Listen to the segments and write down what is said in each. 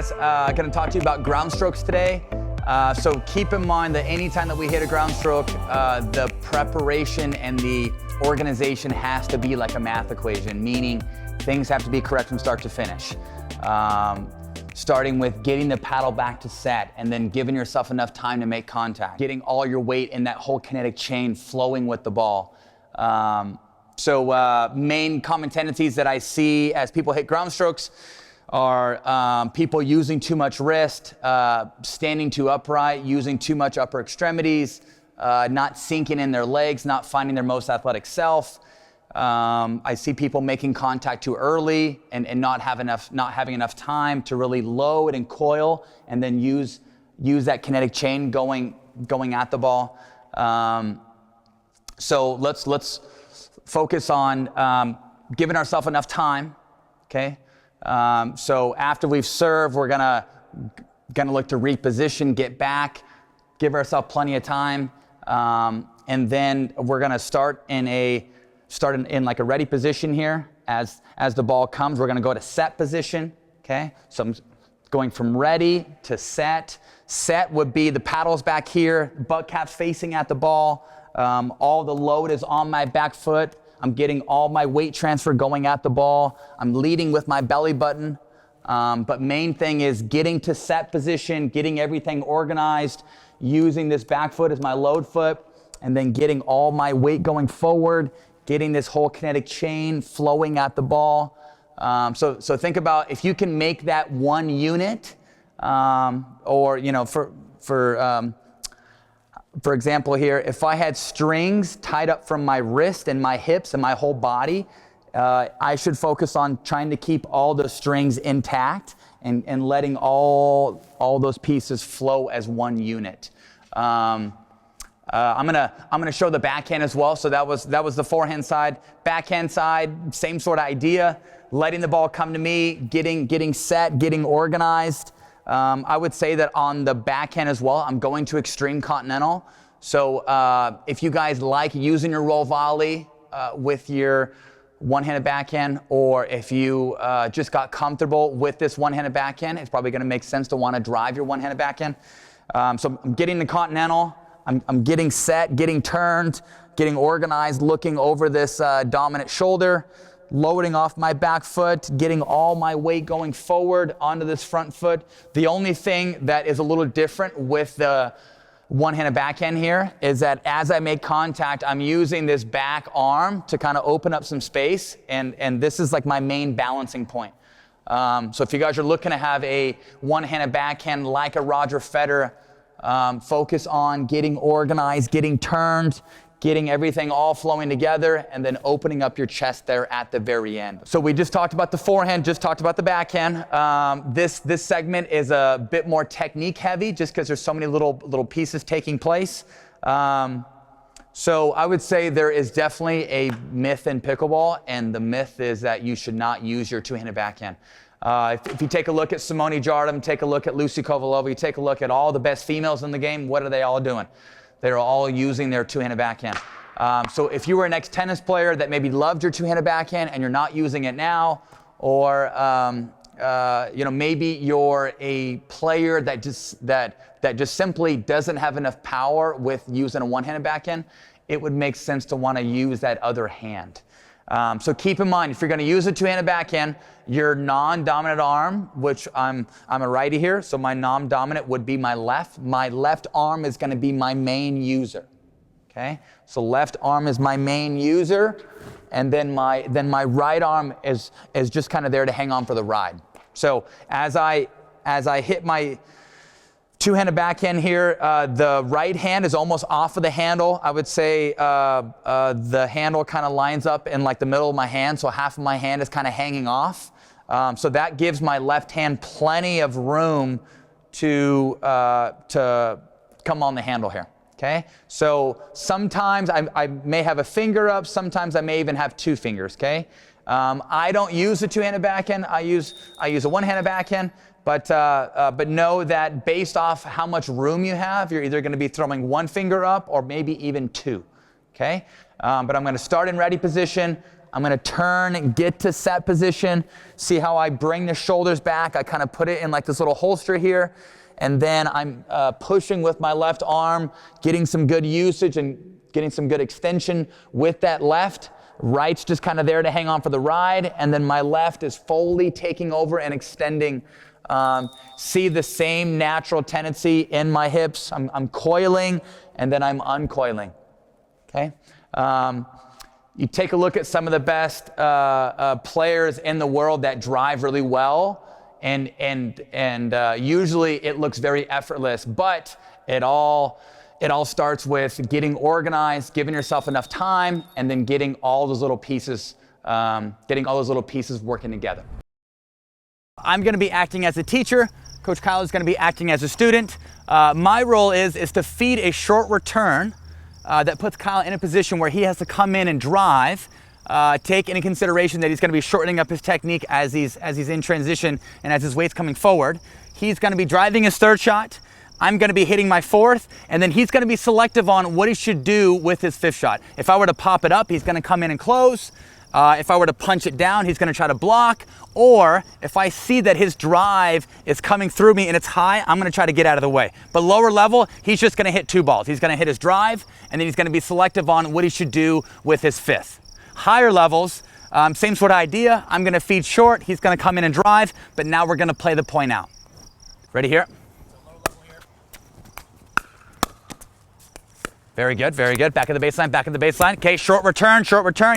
guys, going to talk to you about ground strokes today. So keep in mind that anytime that we hit a ground stroke, the preparation and the organization has to be like a math equation, meaning things have to be correct from start to finish. Starting with getting the paddle back to set and then giving yourself enough time to make contact, getting all your weight in that whole kinetic chain flowing with the ball. Main common tendencies that I see as people hit ground strokes are people using too much wrist, standing too upright, using too much upper extremities, not sinking in their legs, not finding their most athletic self. I see people making contact too early and not having enough time to really load and coil and then use that kinetic chain going at the ball. So let's focus on giving ourselves enough time, okay? So after we've served, we're gonna look to reposition, get back, give ourselves plenty of time, and then we're gonna start in like a ready position here. As the ball comes, we're gonna go to set position, okay? So I'm going from ready to set. Set would be the paddles back here, butt caps facing at the ball. All the load is on my back foot. I'm getting all my weight transfer going at the ball. I'm leading with my belly button. But main thing is getting to set position, getting everything organized, using this back foot as my load foot, and then getting all my weight going forward, getting this whole kinetic chain flowing at the ball. So think about if you can make that one unit, or you know, for example here, if I had strings tied up from my wrist and my hips and my whole body, I should focus on trying to keep all those strings intact and letting all those pieces flow as one unit. I'm gonna show the backhand as well. So that was the forehand side. Backhand side, same sort of idea. Letting the ball come to me, getting set, getting organized. I would say that on the backhand as well, I'm going to extreme continental. So if you guys like using your roll volley with your one-handed backhand, or if you just got comfortable with this one-handed backhand, it's probably going to make sense to want to drive your one-handed backhand. So I'm getting the continental, I'm getting set, getting turned, getting organized, looking over this dominant shoulder, loading off my back foot, getting all my weight going forward onto this front foot. The only thing that is a little different with the one-handed backhand here is that as I make contact, I'm using this back arm to kind of open up some space, and this is like my main balancing point. So if you guys are looking to have a one-handed backhand like a Roger Federer, focus on getting organized, getting turned, getting everything all flowing together, and then opening up your chest there at the very end. So we just talked about the forehand, just talked about the backhand. This segment is a bit more technique heavy just because there's so many little pieces taking place. So I would say there is definitely a myth in pickleball, and the myth is that you should not use your two-handed backhand. If you take a look at Simone Jardim, take a look at Lucy Kovalova, you take a look at all the best females in the game, what are they all doing? They're all using their two-handed backhand. So if you were an ex-tennis player that maybe loved your two-handed backhand and you're not using it now, or maybe you're a player that just simply doesn't have enough power with using a one-handed backhand, it would make sense to want to use that other hand. So keep in mind, if you're going to use a two-handed backhand, your non-dominant arm, which I'm a righty here, so my non-dominant would be my left. My left arm is going to be my main user. Okay, so left arm is my main user, and then my right arm is just kind of there to hang on for the ride. So as I hit my two-handed backhand here, the right hand is almost off of the handle. I would say the handle kind of lines up in like the middle of my hand, so half of my hand is kind of hanging off. So that gives my left hand plenty of room to come on the handle here. Okay, so sometimes I may have a finger up, sometimes I may even have two fingers. Okay, I don't use a two-handed backhand. I use a one-handed backhand. But know that based off how much room you have, you're either going to be throwing one finger up or maybe even two, okay? But I'm going to start in ready position. I'm gonna turn, get to set position. See how I bring the shoulders back? I kind of put it in like this little holster here. And then I'm pushing with my left arm, getting some good usage and getting some good extension with that left. Right's just kind of there to hang on for the ride. And then my left is fully taking over and extending. See the same natural tendency in my hips. I'm coiling and then I'm uncoiling, okay? You take a look at some of the best players in the world that drive really well, and usually it looks very effortless, but it all starts with getting organized, giving yourself enough time, and then getting all those little pieces working together. I'm going to be acting as a teacher. Coach Kyle is going to be acting as a student. My role is to feed a short return that puts Kyle in a position where he has to come in and drive. Take into consideration that he's going to be shortening up his technique as he's in transition and as his weight's coming forward. He's going to be driving his third shot. I'm going to be hitting my fourth, and then he's going to be selective on what he should do with his fifth shot. If I were to pop it up, he's going to come in and close. If I were to punch it down, he's going to try to block. Or if I see that his drive is coming through me and it's high, I'm going to try to get out of the way. But lower level, he's just going to hit two balls. He's going to hit his drive, and then he's going to be selective on what he should do with his fifth. Higher levels, same sort of idea. I'm going to feed short. He's going to come in and drive, but now we're going to play the point out. Ready here? Very good, very good. Back of the baseline, back of the baseline. Okay, short return,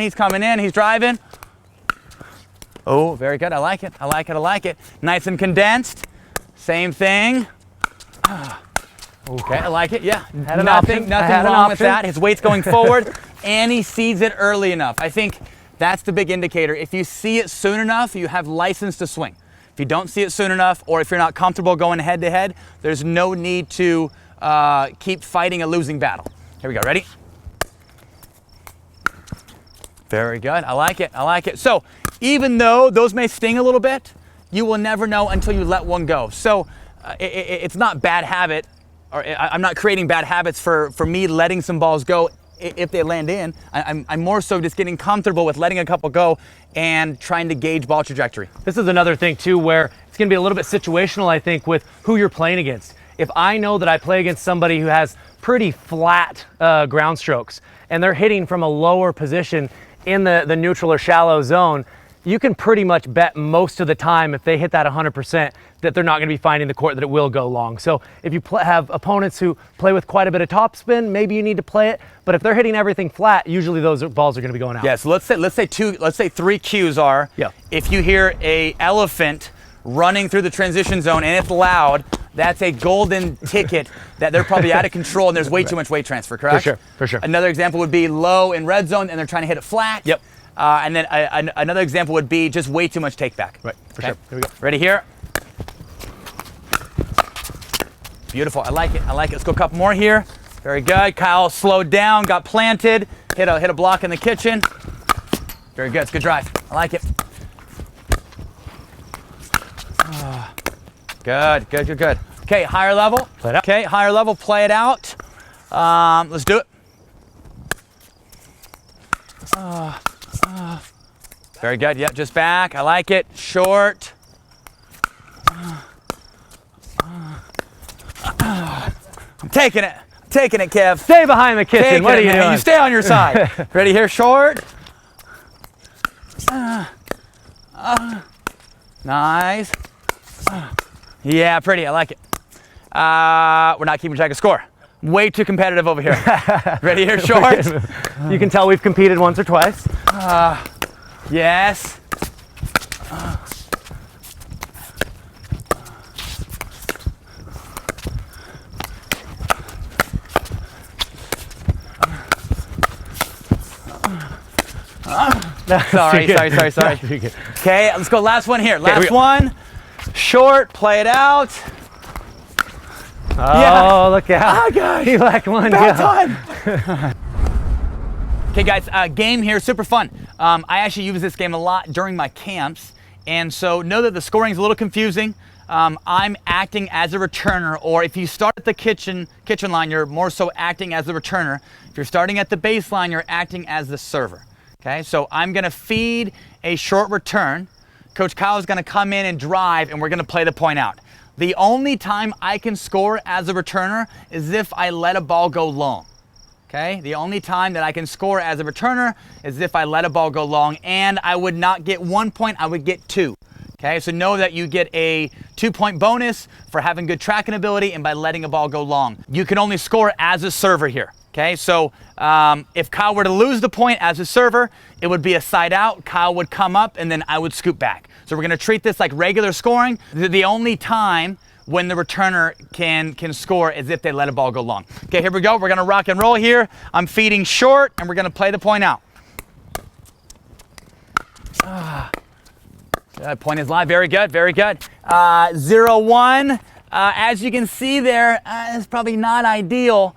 he's coming in, he's driving. Oh, very good, I like it, I like it, I like it. Nice and condensed, same thing. Okay, I like it, yeah. Nothing wrong with that. His weight's going forward, and he sees it early enough. I think that's the big indicator. If you see it soon enough, you have license to swing. If you don't see it soon enough, or if you're not comfortable going head to head, there's no need to keep fighting a losing battle. Here we go, ready? Very good, I like it, I like it. So even though those may sting a little bit, you will never know until you let one go. So it's not bad habit, or I'm not creating bad habits for me letting some balls go if they land in. I'm more so just getting comfortable with letting a couple go and trying to gauge ball trajectory. This is another thing too, where it's gonna be a little bit situational, I think, with who you're playing against. If I know that I play against somebody who has pretty flat ground strokes and they're hitting from a lower position in the neutral or shallow zone, you can pretty much bet most of the time if they hit that 100% that they're not going to be finding the court, that it will go long. So if you have opponents who play with quite a bit of topspin, maybe you need to play it. But if they're hitting everything flat, usually those balls are going to be going out. Yeah, so let's say three cues are, if you hear a elephant running through the transition zone and it's loud, that's a golden ticket that they're probably out of control and there's way too much weight transfer, correct? For sure, for sure. Another example would be low in red zone and they're trying to hit it flat. Yep. And then another example would be just way too much take back. Right, for sure. Here we go. Ready here? Beautiful, I like it, I like it. Let's go a couple more here. Very good, Kyle slowed down, got planted, hit a block in the kitchen. Very good, it's a good drive, I like it. Good, good, good, good. Okay, higher level. Play it out. Okay, higher level, play it out. Let's do it. Very good, yep, just back, I like it. Short. I'm taking it, Kev. Stay behind the kitchen, what are you doing? You stay on your side. Ready here, short. Nice. Yeah, pretty, I like it. We're not keeping track of score. Way too competitive over here. Ready here, short. You can tell we've competed once or twice. Yes. Sorry. Okay, let's go last one here. Last one. Short, play it out. Oh, yeah. Look out. Oh, gosh. You like one Bad go. time. Okay, guys, game here, super fun. I actually use this game a lot during my camps, and so know that the scoring is a little confusing. I'm acting as a returner, or if you start at the kitchen line, you're more so acting as the returner. If you're starting at the baseline, you're acting as the server. Okay, so I'm gonna feed a short return. Coach Kyle is gonna come in and drive, and we're gonna play the point out. The only time I can score as a returner is if I let a ball go long. Okay, the only time that I can score as a returner is if I let a ball go long, and I would not get 1 point, I would get 2. Okay, so know that you get a 2-point bonus for having good tracking ability and by letting a ball go long. You can only score as a server here. Okay, so if Kyle were to lose the point as a server, it would be a side out. Kyle would come up and then I would scoop back. So we're gonna treat this like regular scoring. The only time when the returner can score is if they let a ball go long. Okay, here we go. We're gonna rock and roll here. I'm feeding short and we're gonna play the point out. Point is live, very good, very good. 0-1, as you can see there, it's probably not ideal.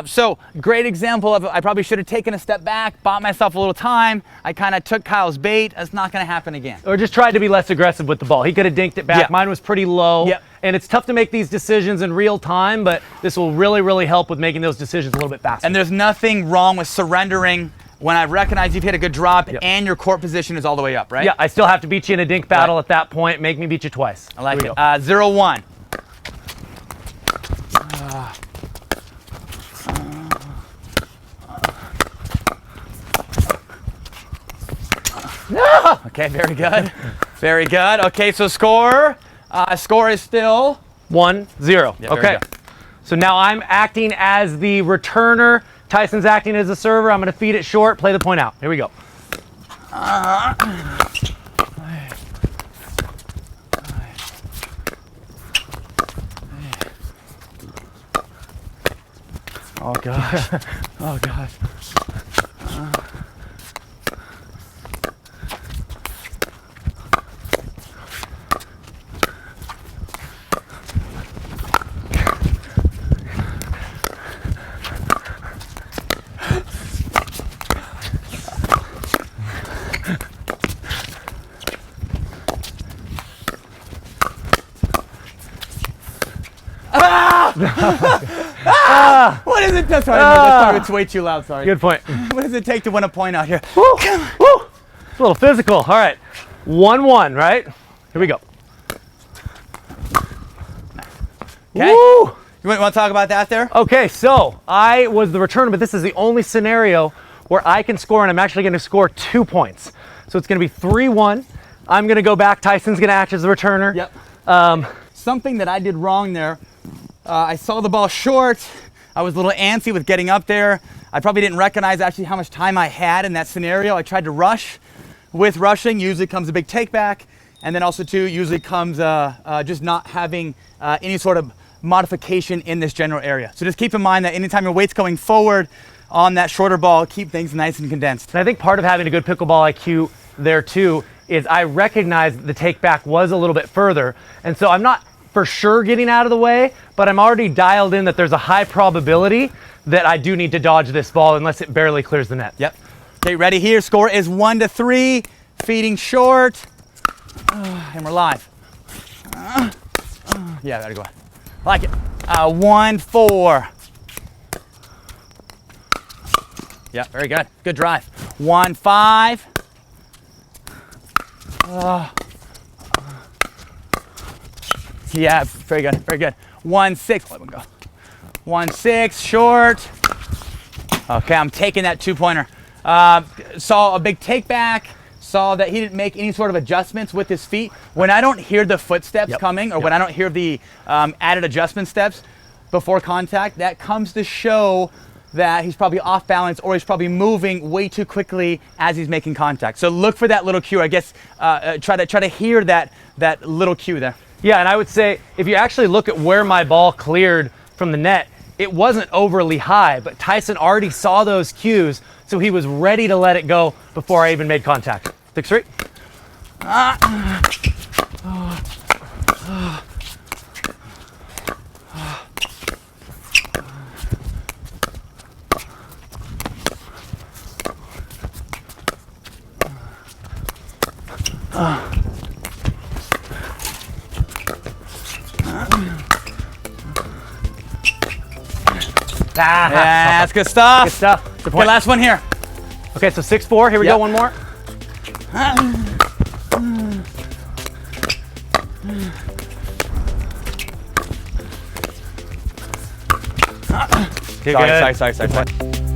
So great example of, I probably should have taken a step back, bought myself a little time. I kind of took Kyle's bait. That's not going to happen again. Or just tried to be less aggressive with the ball. He could have dinked it back. Yeah. Mine was pretty low. Yep. And it's tough to make these decisions in real time, but this will really, really help with making those decisions a little bit faster. And there's nothing wrong with surrendering when I recognize you've hit a good drop and your court position is all the way up, right? Yeah, I still have to beat you in a dink battle at that point. Make me beat you twice. I like it. 0-1. Okay, very good. Very good. Okay, so score. Score is still 1-0. Yeah, okay. So now I'm acting as the returner. Tyson's acting as a server. I'm going to feed it short, play the point out. Here we go. Oh gosh. Oh gosh. What does it take? Sorry, it's way too loud. Sorry. Good point. What does it take to win a point out here? Woo, woo. It's a little physical. All right. 1-1, right? Here we go. Okay. Woo. You want to talk about that there? Okay, so I was the returner, but this is the only scenario where I can score, and I'm actually going to score 2 points. So it's going to be 3-1. I'm going to go back. Tyson's going to act as the returner. Yep. Something that I did wrong there. I saw the ball short. I was a little antsy with getting up there. I probably didn't recognize actually how much time I had in that scenario. I tried to rush. With rushing, usually comes a big take back. And then also too, usually comes just not having any sort of modification in this general area. So just keep in mind that anytime your weight's going forward on that shorter ball, keep things nice and condensed. And I think part of having a good pickleball IQ there too is I recognize the take back was a little bit further. And so I'm not for sure getting out of the way, but I'm already dialed in that there's a high probability that I do need to dodge this ball unless it barely clears the net. Yep. Okay, ready here. Score is 1-3. Feeding short. And we're live. Yeah, gotta go. I like it. 1-4. Yeah, very good. Good drive. 1-5. Yeah, very good, very good. 1-6. Let me go. 1-6, short. Okay, I'm taking that 2-pointer. Saw a big take back. Saw that he didn't make any sort of adjustments with his feet. When I don't hear the footsteps coming, or when I don't hear the added adjustment steps before contact, that comes to show that he's probably off balance or he's probably moving way too quickly as he's making contact. So look for that little cue. I guess try to hear that little cue there. Yeah, and I would say if you actually look at where my ball cleared from the net, it wasn't overly high, but Tyson already saw those cues, so he was ready to let it go before I even made contact. 6-3. Yeah, that's good stuff. Good stuff. Okay, last one here. Okay, so 6-4. Here we go. One more. Sorry.